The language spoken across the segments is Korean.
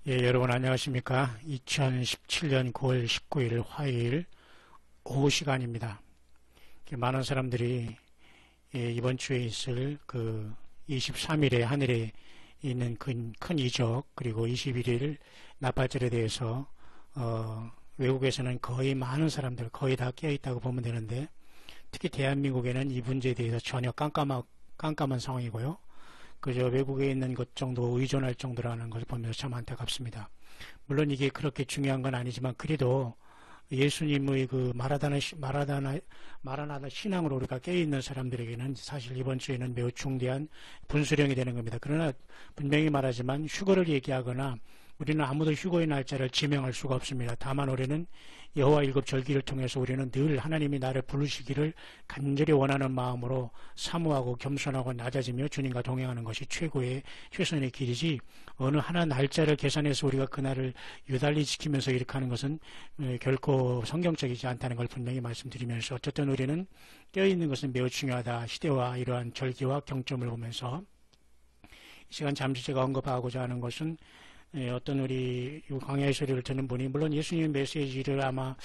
예, 여러분 안녕하십니까? 2017년 9월 19일 화요일 오후 시간입니다. 많은 사람들이 이번 주에 있을 그 23일에 하늘에 있는 큰 이적 그리고 21일 나팔절에 대해서 외국에서는 거의 많은 사람들 거의 다 깨어있다고 보면 되는데 특히 대한민국에는 이 문제에 대해서 전혀 깜깜한 상황이고요. 그저 외국에 있는 것 정도 의존할 정도라는 것을 보면서 참 안타깝습니다. 물론 이게 그렇게 중요한 건 아니지만 그래도 예수님의 그 마라나다 신앙으로 우리가 깨어있는 사람들에게는 사실 이번 주에는 매우 중대한 분수령이 되는 겁니다. 그러나 분명히 말하지만 휴거를 얘기하거나 우리는 아무도 휴거의 날짜를 지명할 수가 없습니다. 다만 우리는 여호와 일곱 절기를 통해서 우리는 늘 하나님이 나를 부르시기를 간절히 원하는 마음으로 사모하고 겸손하고 낮아지며 주님과 동행하는 것이 최고의 최선의 길이지 어느 하나 날짜를 계산해서 우리가 그날을 유달리 지키면서 이렇게 하는 것은 결코 성경적이지 않다는 걸 분명히 말씀드리면서 어쨌든 우리는 깨어있는 것은 매우 중요하다. 시대와 이러한 절기와 경점을 보면서 이 시간 잠시 제가 언급하고자 하는 것은 어떤 우리 광야의 소리를 듣는 분이 물론 예수님의 메시지를 아마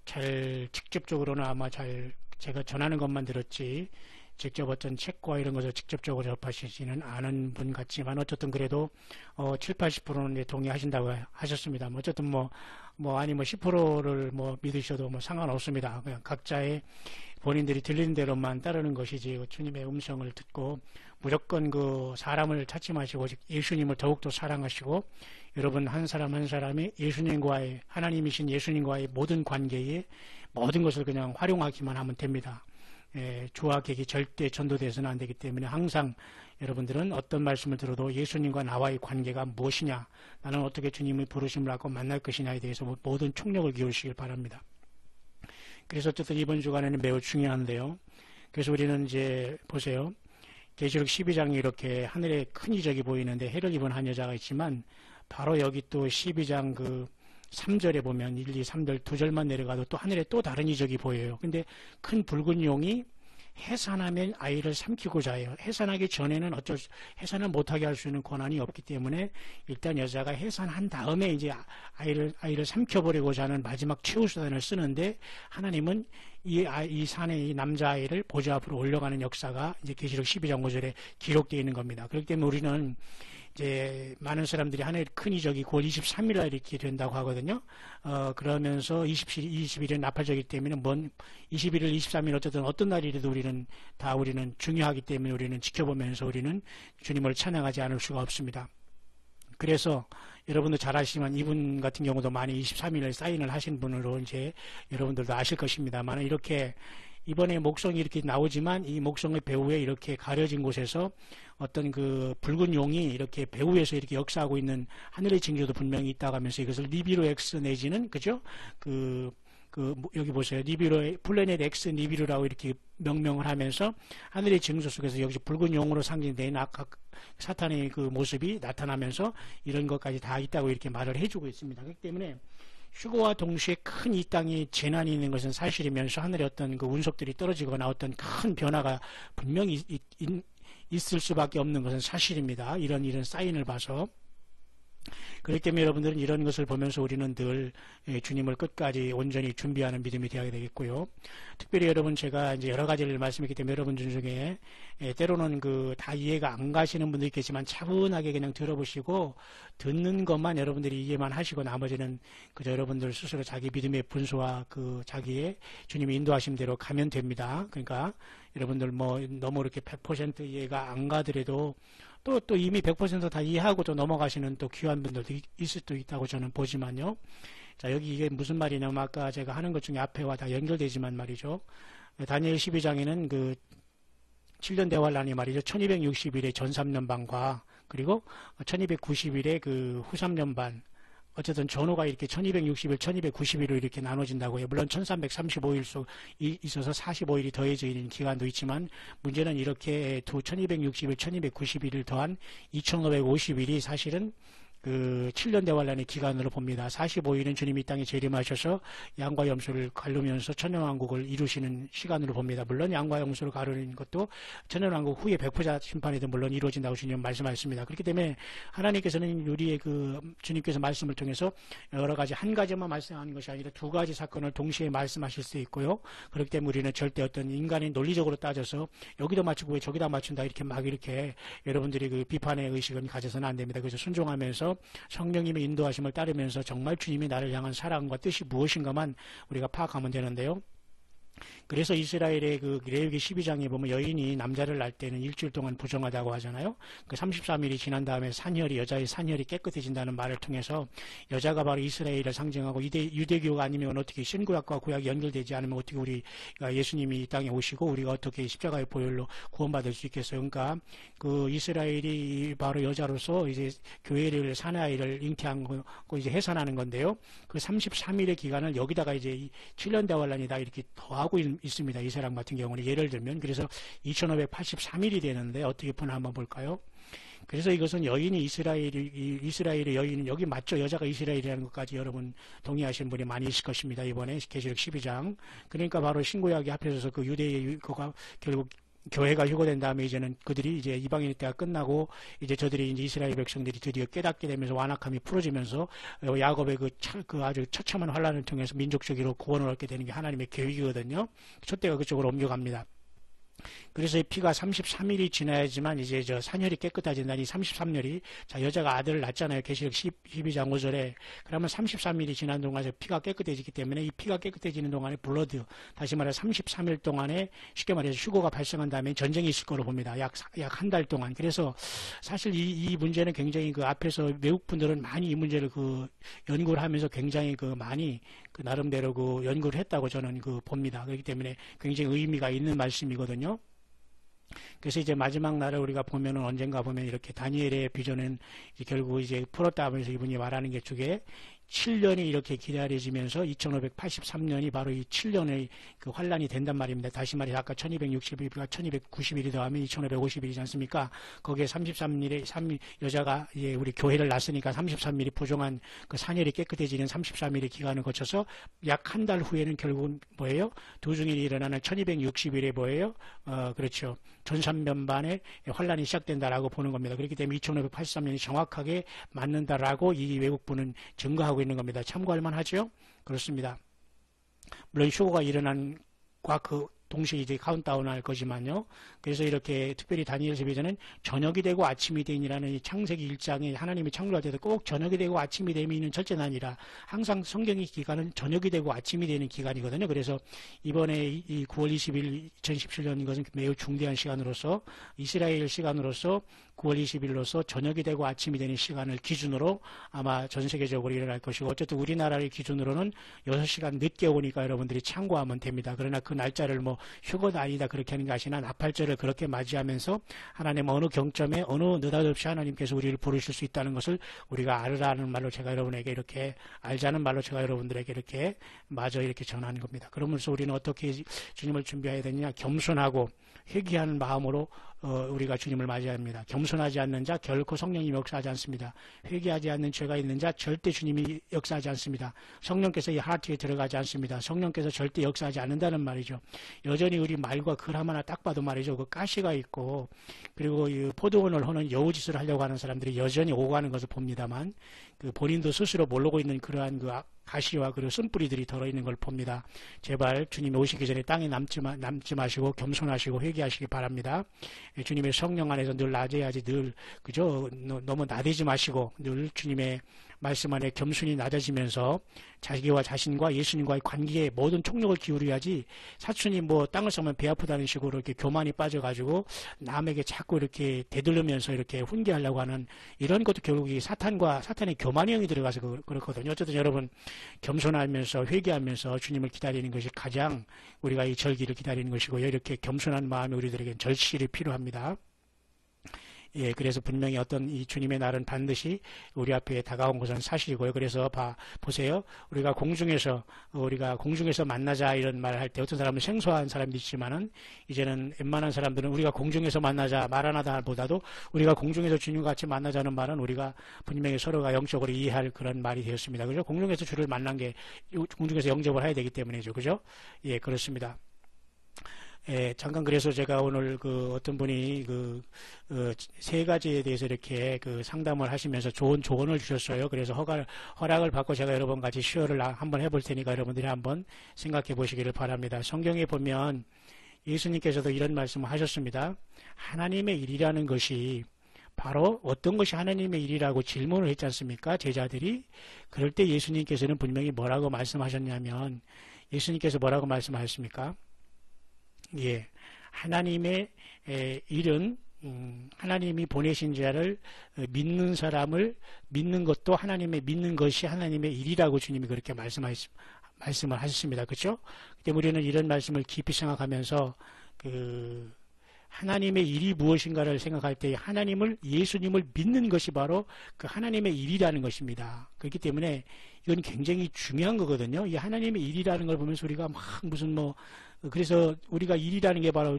잘 직접적으로는 아마 잘 제가 전하는 것만 들었지 직접 어떤 책과 이런 것을 직접적으로 접하시지는 않은 분 같지만 어쨌든 그래도 7, 80%는 동의하신다고 하셨습니다. 어쨌든 아니 10%를 믿으셔도 상관없습니다. 그냥 각자의 본인들이 들리는 대로만 따르는 것이지 주님의 음성을 듣고 무조건 그 사람을 찾지 마시고 예수님을 더욱더 사랑하시고 여러분 한 사람 한 사람이 예수님과의 하나님이신 예수님과의 모든 관계에 모든 것을 그냥 활용하기만 하면 됩니다. 주와 객이 절대 전도돼서는 안 되기 때문에 항상 여러분들은 어떤 말씀을 들어도 예수님과 나와의 관계가 무엇이냐 나는 어떻게 주님의 부르심을 하고 만날 것이냐에 대해서 모든 총력을 기울이시길 바랍니다. 그래서 어쨌든 이번 주간에는 매우 중요한데요. 그래서 우리는 이제 보세요. 계시록 12장에 이렇게 하늘에 큰 이적이 보이는데 해를 입은 한 여자가 있지만 바로 여기 또 12장 그 3절에 보면 1, 2, 3절 두 절만 내려가도 또 하늘에 또 다른 이적이 보여요. 근데 큰 붉은 용이 해산하면 아이를 삼키고자 해요. 해산하기 전에는 해산을 못하게 할 수 있는 권한이 없기 때문에 일단 여자가 해산한 다음에 이제 아이를 삼켜버리고자 하는 마지막 최후수단을 쓰는데 하나님은 이 산에 이 남자아이를 보좌 앞으로 올려가는 역사가 이제 계시록 12장 5절에 기록되어 있는 겁니다. 그렇기 때문에 우리는 이제 많은 사람들이 하늘에 큰 이적이 9월 23일 날 이렇게 된다고 하거든요. 그러면서 20일은 나팔절이기 때문에 21일, 23일 어쨌든 어떤 날이라도 우리는 중요하기 때문에 우리는 지켜보면서 우리는 주님을 찬양하지 않을 수가 없습니다. 그래서 여러분도 잘 아시지만 이분 같은 경우도 많이 23일에 사인을 하신 분으로 이제 여러분들도 아실 것입니다만 이렇게 이번에 목성이 이렇게 나오지만 이 목성의 배후에 이렇게 가려진 곳에서 어떤 그 붉은 용이 이렇게 배후에서 이렇게 역사하고 있는 하늘의 징조도 분명히 있다고 하면서 이것을 니비루 X 내지는 그죠? 여기 보세요. 플래닛 X 니비루라고 이렇게 명명을 하면서 하늘의 징조 속에서 여기서 붉은 용으로 상징된 사탄의 그 모습이 나타나면서 이런 것까지 다 있다고 이렇게 말을 해주고 있습니다. 그렇기 때문에 휴거와 동시에 큰 이 땅에 재난이 있는 것은 사실이면서 하늘에 어떤 그 운석들이 떨어지거나 어떤 큰 변화가 분명히 있을 수밖에 없는 것은 사실입니다. 이런 사인을 봐서. 그렇기 때문에 여러분들은 이런 것을 보면서 우리는 늘 주님을 끝까지 온전히 준비하는 믿음이 되어야 되겠고요. 특별히 여러분 제가 이제 여러 가지를 말씀했기 때문에 여러분들 중에 때로는 다 이해가 안 가시는 분도 있겠지만 차분하게 그냥 들어보시고 듣는 것만 여러분들이 이해만 하시고 나머지는 그저 여러분들 스스로 자기 믿음의 분수와 자기의 주님이 인도하신 대로 가면 됩니다. 그러니까 여러분들 너무 이렇게 100% 이해가 안 가더라도 또 이미 100% 다 이해하고 또 넘어가시는 또 귀한 분들도 있을 수도 있다고 저는 보지만요. 자, 여기 이게 무슨 말이냐면 아까 제가 하는 것 중에 앞에와 다 연결되지만 말이죠. 다니엘 12장에는 7년 대환란이 말이죠. 1260일의 전 3년반과 그리고 1290일의 후 3년반 어쨌든 전후가 이렇게 1260일, 1290일로 이렇게 나눠진다고 해요. 물론 1335일 있어서 45일이 더해져 있는 기간도 있지만 문제는 이렇게 1260일, 1291을 더한 2550일이 사실은 그 7년 대환란의 기간으로 봅니다. 45일은 주님이 이 땅에 재림하셔서 양과 염소를 가르면서 천년왕국을 이루시는 시간으로 봅니다. 물론 양과 염소를 가르는 것도 천년왕국 후에 백포자 심판에도 물론 이루어진다고 주님 말씀하셨습니다. 그렇기 때문에 하나님께서는 우리의 그 주님께서 말씀을 통해서 여러 가지 한 가지만 말씀하는 것이 아니라 두 가지 사건을 동시에 말씀하실 수 있고요. 그렇기 때문에 우리는 절대 어떤 인간의 논리적으로 따져서 여기도 맞추고 왜 저기다 맞춘다 이렇게 막 이렇게 여러분들이 그 비판의 의식은 가져서는 안 됩니다. 그래서 순종하면서 성령님의 인도하심을 따르면서 정말 주님이 나를 향한 사랑과 뜻이 무엇인가만 우리가 파악하면 되는데요. 그래서 이스라엘의 그 레위기 12장에 보면 여인이 남자를 낳을 때는 일주일 동안 부정하다고 하잖아요. 그 33일이 지난 다음에 산혈이 여자의 산혈이 깨끗해진다는 말을 통해서 여자가 바로 이스라엘을 상징하고 유대교가 아니면 어떻게 신구약과 구약이 연결되지 않으면 어떻게 우리 예수님이 이 땅에 오시고 우리가 어떻게 십자가의 보혈로 구원받을 수 있겠어요. 그러니까 그 이스라엘이 바로 여자로서 이제 교회를 사나이를 잉태한 거 이제 해산하는 건데요. 그 33일의 기간을 여기다가 이제 7년 대환란이다 이렇게 더하고 있습니다. 이 사람 같은 경우는 예를 들면 그래서 2583일이 되는데 어떻게 푸나 한번 볼까요? 그래서 이것은 여인이 이스라엘의 여인은 여기 맞죠? 여자가 이스라엘이라는 것까지 여러분 동의하시는 분이 많이 있을 것입니다. 이번에 계시록 12장. 그러니까 바로 신구약이 합해져서 그 유대의 그가 결국 교회가 휴거된 다음에 이제는 그들이 이제 이방인의 때가 끝나고 이제 저들이 이제 이스라엘 백성들이 드디어 깨닫게 되면서 완악함이 풀어지면서 야곱의 그 아주 처참한 환란을 통해서 민족적으로 구원을 얻게 되는 게 하나님의 계획이거든요. 촛대가 그쪽으로 옮겨갑니다. 그래서 이 피가 33일이 지나야지만 이제 저 산혈이 깨끗해진다니 33년이 자 여자가 아들을 낳잖아요. 계시록 12장 5절에 그러면 33일이 지난 동안에 피가 깨끗해지기 때문에 이 피가 깨끗해지는 동안에 블러드 다시 말해 33일 동안에 쉽게 말해서 휴거가 발생한 다음에 전쟁이 있을 거로 봅니다. 약 한 달 동안. 그래서 사실 이 문제는 굉장히 그 앞에서 외국 분들은 많이 이 문제를 그 연구를 하면서 굉장히 그 많이 그 나름대로 그 연구를 했다고 저는 그 봅니다. 그렇기 때문에 굉장히 의미가 있는 말씀이거든요. 그래서 이제 마지막 날을 우리가 보면은 언젠가 보면 이렇게 다니엘의 비전은 이제 결국 이제 풀었다 하면서 이분이 말하는 게 쪽에 7년이 이렇게 기다려지면서 2583년이 바로 이 7년의 그 환란이 된단 말입니다. 다시 말해서 아까 1260일과 1290일이 더하면 2550일이지 않습니까? 거기에 33일에 여자가 이제 우리 교회를 낳았으니까 33일이 부정한 그 산혈이 깨끗해지는 33일의 기간을 거쳐서 약 한 달 후에는 결국은 뭐예요? 도중일이 일어나는 1260일에 뭐예요? 그렇죠. 전산면반의 환란이 시작된다라고 보는 겁니다. 그렇기 때문에 2583년이 정확하게 맞는다라고 이 외국부는 증거하고 있는 겁니다. 참고할 만하죠? 그렇습니다. 물론 휴거가 일어난 과 그 동시에 이제 카운트다운 할 거지만요. 그래서 이렇게 특별히 다니엘서 비전은 저녁이 되고 아침이 되니라는 이 창세기 1장에 하나님이 창조할 때도 꼭 저녁이 되고 아침이 되면 절제는 아니라 항상 성경의 기간은 저녁이 되고 아침이 되는 기간이거든요. 그래서 이번에 이 9월 20일 2017년 이것은 매우 중대한 시간으로서 이스라엘 시간으로서 9월 20일로서 저녁이 되고 아침이 되는 시간을 기준으로 아마 전 세계적으로 일어날 것이고 어쨌든 우리나라를 기준으로는 6시간 늦게 오니까 여러분들이 참고하면 됩니다. 그러나 그 날짜를 뭐 휴거도 아니다 그렇게 하는 것이 아니라 나팔절을 그렇게 맞이하면서 하나님 어느 경점에 어느 느닷없이 하나님께서 우리를 부르실 수 있다는 것을 우리가 알으라는 말로 제가 여러분에게 이렇게 알자는 말로 제가 여러분들에게 이렇게 마저 이렇게 전하는 겁니다. 그러면서 우리는 어떻게 주님을 준비해야 되느냐 겸손하고 회개하는 마음으로 우리가 주님을 맞이합니다. 겸손하지 않는 자 결코 성령님이 역사하지 않습니다. 회개하지 않는 죄가 있는 자 절대 주님이 역사하지 않습니다. 성령께서 이 하트에 들어가지 않습니다. 성령께서 절대 역사하지 않는다는 말이죠. 여전히 우리 말과 글 하나 딱 봐도 말이죠. 그 가시가 있고 그리고 이 포도원을 허는 여우짓을 하려고 하는 사람들이 여전히 오가는 것을 봅니다만 그 본인도 스스로 모르고 있는 그러한 그 가시와 그리고 쓴뿌리들이 덜어있는 걸 봅니다. 제발 주님이 오시기 전에 땅에 남지 마시고 겸손하시고 회개하시기 바랍니다. 주님의 성령 안에서 늘 낮아야지 늘 그죠? 너무 나대지 마시고 늘 주님의 말씀 안에 겸손히 낮아지면서 자기와 자신과 예수님과의 관계에 모든 총력을 기울여야지 사촌이 뭐 땅을 썩으면 배 아프다는 식으로 이렇게 교만이 빠져가지고 남에게 자꾸 이렇게 되돌리면서 이렇게 훈계하려고 하는 이런 것도 결국 이 사탄의 교만의 영이 들어가서 그렇거든요. 어쨌든 여러분 겸손하면서 회개하면서 주님을 기다리는 것이 가장 우리가 이 절기를 기다리는 것이고요. 이렇게 겸손한 마음이 우리들에게 절실히 필요합니다. 예, 그래서 분명히 어떤 이 주님의 날은 반드시 우리 앞에 다가온 것은 사실이고요. 그래서 보세요. 우리가 공중에서 만나자 이런 말을 할 때 어떤 사람은 생소한 사람도 있지만은 이제는 웬만한 사람들은 우리가 공중에서 만나자 말하나다 보다도 우리가 공중에서 주님과 같이 만나자는 말은 우리가 분명히 서로가 영적으로 이해할 그런 말이 되었습니다. 그죠? 공중에서 주를 만난 게 공중에서 영접을 해야 되기 때문이죠. 그죠? 예, 그렇습니다. 예, 잠깐 그래서 제가 오늘 어떤 분이 세 가지에 대해서 이렇게 상담을 하시면서 좋은 조언을 주셨어요. 그래서 허락을 받고 제가 여러분 같이 시어를 한번 해볼 테니까 여러분들이 한번 생각해 보시기를 바랍니다. 성경에 보면 예수님께서도 이런 말씀을 하셨습니다. 하나님의 일이라는 것이 바로 어떤 것이 하나님의 일이라고 질문을 했지 않습니까? 제자들이. 그럴 때 예수님께서는 분명히 뭐라고 말씀하셨냐면 예수님께서 뭐라고 말씀하셨습니까? 예, 하나님의 일은 하나님이 보내신 자를 믿는 사람을 믿는 것도 믿는 것이 하나님의 일이라고 주님이 그렇게 말씀을 하셨습니다. 그렇죠? 때문에 우리는 이런 말씀을 깊이 생각하면서 하나님의 일이 무엇인가를 생각할 때 예수님을 믿는 것이 바로 그 하나님의 일이라는 것입니다. 그렇기 때문에 이건 굉장히 중요한 거거든요. 이 하나님의 일이라는 걸 보면서 우리가 그래서 우리가 일이라는 게 바로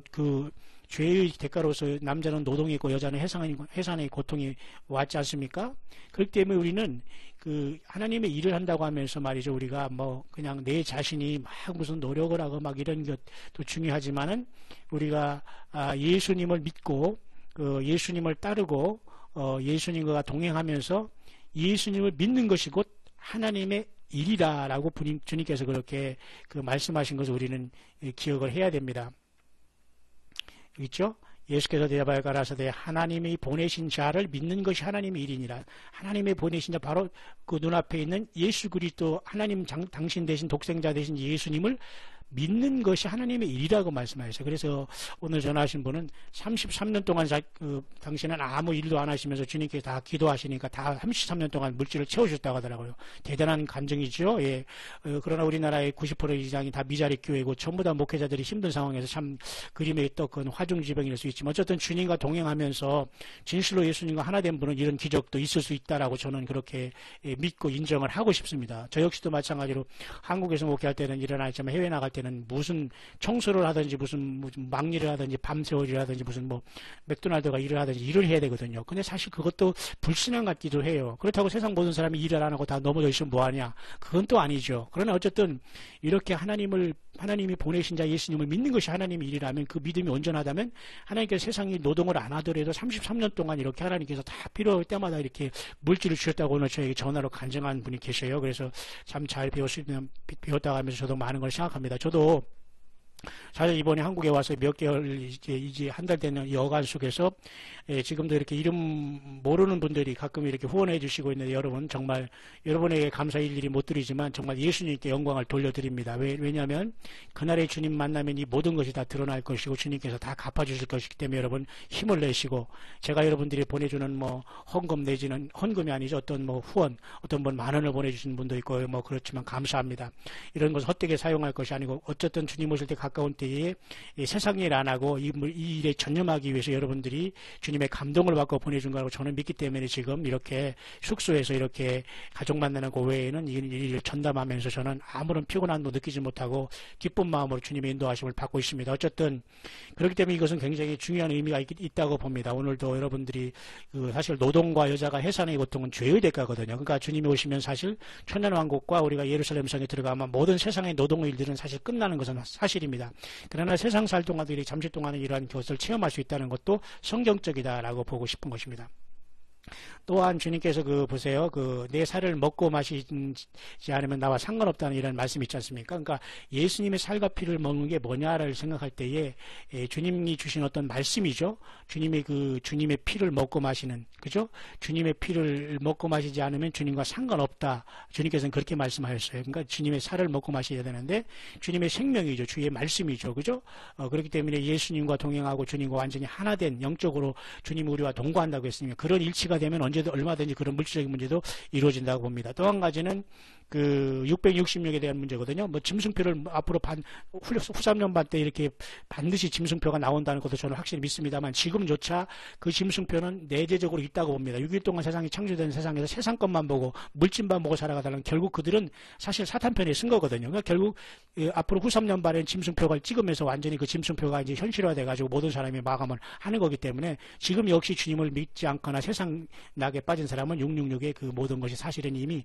죄의 대가로서 남자는 노동이 있고 여자는 해산의 고통이 왔지 않습니까? 그렇기 때문에 우리는 하나님의 일을 한다고 하면서 말이죠. 우리가 그냥 내 자신이 무슨 노력을 하고 이런 것도 중요하지만은 우리가 예수님을 믿고 예수님을 따르고 예수님과 동행하면서 예수님을 믿는 것이 곧 하나님의 일이다라고 주님께서 그렇게 말씀하신 것을 우리는 기억을 해야 됩니다. 있죠? 예수께서 대답하여 가라사대 하나님이 보내신 자를 믿는 것이 하나님의 일이니라. 하나님의 보내신 자 바로 그 눈앞에 있는 예수 그리스도 하나님 당신 대신 독생자 대신 예수님을 믿는 것이 하나님의 일이라고 말씀하셨어요. 그래서 오늘 전화하신 분은 33년 동안 당신은 아무 일도 안 하시면서 주님께 다 기도하시니까 다 33년 동안 물질을 채우셨다고 하더라고요. 대단한 감정이죠. 예. 그러나 우리나라의 90% 이상이 다 미자리 교회고 전부 다 목회자들이 힘든 상황에서 참 그림에 떡은 화중지병일 수 있지만 어쨌든 주님과 동행하면서 진실로 예수님과 하나 된 분은 이런 기적도 있을 수 있다라고 저는 그렇게 믿고 인정을 하고 싶습니다. 저 역시도 마찬가지로 한국에서 목회할 때는 일어나지만 해외 나갈 때는 무슨 청소를 하든지 무슨 막일을 하든지 밤새워 일을 하든지 무슨 맥도날드가 일을 하든지 일을 해야 되거든요. 근데 사실 그것도 불신앙 같기도 해요. 그렇다고 세상 모든 사람이 일을 안 하고 다 넘어져 있으면 뭐하냐? 그건 또 아니죠. 그러나 어쨌든 이렇게 하나님이 보내신 자 예수님을 믿는 것이 하나님의 일이라면 그 믿음이 온전하다면 하나님께서 세상이 노동을 안 하더라도 33년 동안 이렇게 하나님께서 다 필요할 때마다 이렇게 물질을 주셨다고 오늘 저에게 전화로 간증한 분이 계셔요. 그래서 참 잘 배웠다고 하면서 저도 많은 걸 생각합니다. 저도 사실 이번에 한국에 와서 몇 개월 이제 한 달 되는 여간 속에서 지금도 이렇게 이름 모르는 분들이 가끔 이렇게 후원해 주시고 있는데 여러분 정말 여러분에게 감사 일일이 못 드리지만 정말 예수님께 영광을 돌려드립니다. 왜냐하면 그날에 주님 만나면 이 모든 것이 다 드러날 것이고 주님께서 다 갚아주실 것이기 때문에 여러분 힘을 내시고 제가 여러분들이 보내주는 헌금 내지는 헌금이 아니죠. 어떤 후원 어떤 분 10,000원을 보내주신 분도 있고 그렇지만 감사합니다. 이런 것을 헛되게 사용할 것이 아니고 어쨌든 주님 오실 때 가까운 때에 세상 일 안 하고 이 일에 전념하기 위해서 여러분들이 주님의 감동을 받고 보내준 거라고 저는 믿기 때문에 지금 이렇게 숙소에서 이렇게 가족 만나는 그 외에는 이 일을 전담하면서 저는 아무런 피곤함도 느끼지 못하고 기쁜 마음으로 주님의 인도하심을 받고 있습니다. 어쨌든 그렇기 때문에 이것은 굉장히 중요한 의미가 있다고 봅니다. 오늘도 여러분들이 사실 노동과 여자가 해산의 고통은 죄의 대가거든요. 그러니까 주님이 오시면 사실 천년왕국과 우리가 예루살렘 성에 들어가면 모든 세상의 노동의 일들은 사실 끝나는 것은 사실입니다. 그러나 세상 살 동안들이 잠시 동안은 이러한 것을 체험할 수 있다는 것도 성경적이다라고 보고 싶은 것입니다. 또한 주님께서 보세요. 내 살을 먹고 마시지 않으면 나와 상관없다는 이런 말씀이 있지 않습니까? 그러니까 예수님의 살과 피를 먹는 게 뭐냐를 생각할 때에 주님이 주신 어떤 말씀이죠. 주님의 피를 먹고 마시는, 그죠? 주님의 피를 먹고 마시지 않으면 주님과 상관없다. 주님께서는 그렇게 말씀하셨어요. 그러니까 주님의 살을 먹고 마셔야 되는데 주님의 생명이죠. 주의 말씀이죠. 그죠? 그렇기 때문에 예수님과 동행하고 주님과 완전히 하나 된 영적으로 주님이 우리와 동거한다고 했으니까 그런 일치가 되면 얼마든지 그런 물질적인 문제도 이루어진다고 봅니다. 또 한 가지는 그 666에 대한 문제거든요. 뭐 짐승표를 앞으로 후 3년 반 때 이렇게 반드시 짐승표가 나온다는 것도 저는 확실히 믿습니다만 지금조차 그 짐승표는 내재적으로 있다고 봅니다. 6일 동안 세상이 창조된 세상에서 세상 것만 보고 물질만 보고 살아가다는 결국 그들은 사실 사탄편에 쓴 거거든요. 그러니까 결국 앞으로 후 3년 반엔 짐승표가 찍으면서 완전히 그 짐승표가 이제 현실화돼 가지고 모든 사람이 마감을 하는 거기 때문에 지금 역시 주님을 믿지 않거나 세상 낙에 빠진 사람은 666의 그 모든 것이 사실은 이미